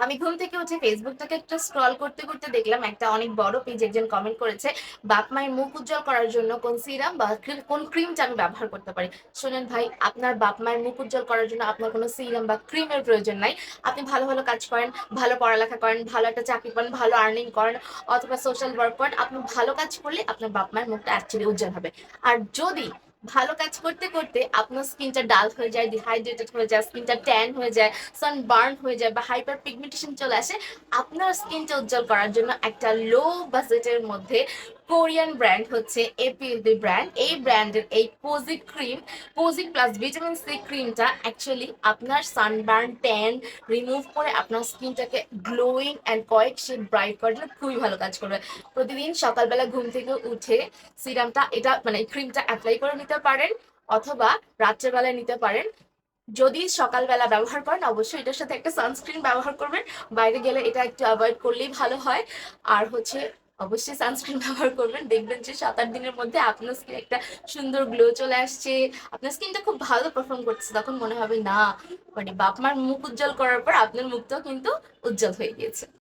আমি ঘুম থেকে উঠে ফেসবুকটাকে একটু স্ক্রল করতে করতে দেখলাম একটা অনেক বড় পেজ একজন কমেন্ট করেছে বাপ মায়ের মুখ উজ্জ্বল করার জন্য কোন সিরাম বা কোন ক্রিমটা আমি ব্যবহার করতে পারি। শোনেন ভাই, আপনার বাপ মায়ের মুখ উজ্জ্বল করার জন্য আপনার কোনো সিরাম বা ক্রিমের প্রয়োজন নাই। আপনি ভালো ভালো কাজ করেন, ভালো পড়ালেখা করেন, ভালো একটা চাকরি করেন, ভালো আর্নিং করেন, অথবা সোশ্যাল ওয়ার্ক করেন। আপনি ভালো কাজ করলে আপনার বাপ মায়ের মুখটা অ্যাকচুয়ালি উজ্জ্বল হবে। আর যদি ভালো কাজ করতে করতে আপনার স্কিনটা ডাল হয়ে যায়, ডিহাইড্রেটেড হয়ে যায়, স্কিনটা ট্যান হয়ে যায়, সানবার্ন হয়ে যায় বা হাইপার পিগমেন্টেশন চলে আসে, আপনার স্কিনটা উজ্জ্বল করার জন্য একটা লো বাজেটের মধ্যে কোরিয়ান ব্র্যান্ড হচ্ছে এপিএলবি ব্র্যান্ড। এই ব্র্যান্ডের এই Cozy cream, Cozy plus vitamin C ক্রিমটা অ্যাকচুয়ালি আপনার সানবার্ন ট্যান রিমুভ করে আপনার স্কিনটাকে গ্লোয়িং অ্যান্ড কয়েক শেড ব্রাইট করার জন্য খুবই ভালো কাজ করবে। প্রতিদিন সকালবেলা ঘুম থেকে উঠে সিরামটা এটা মানে ক্রিমটা অ্যাপ্লাই করে নিতে পারেন, অথবা রাত্রেবেলায় নিতে পারেন। যদি সকালবেলা ব্যবহার করেন অবশ্যই এটার সাথে একটা সানস্ক্রিন ব্যবহার করবেন। বাইরে গেলে এটা একটু অ্যাভয়েড করলেই ভালো হয়। আর হচ্ছে অবশ্যই সানস্ক্রিন ব্যবহার করবেন, দেখবেন যে 7-8 দিনের মধ্যে আপনার স্কিন একটা সুন্দর গ্লো চলে আসছে, আপনার স্কিনটা খুব ভালো পারফর্ম করছে। তখন মনে হবে না, মানে বাপ মার মুখ উজ্জ্বল করার পর আপনার মুখটাও কিন্তু উজ্জ্বল হয়ে গিয়েছে।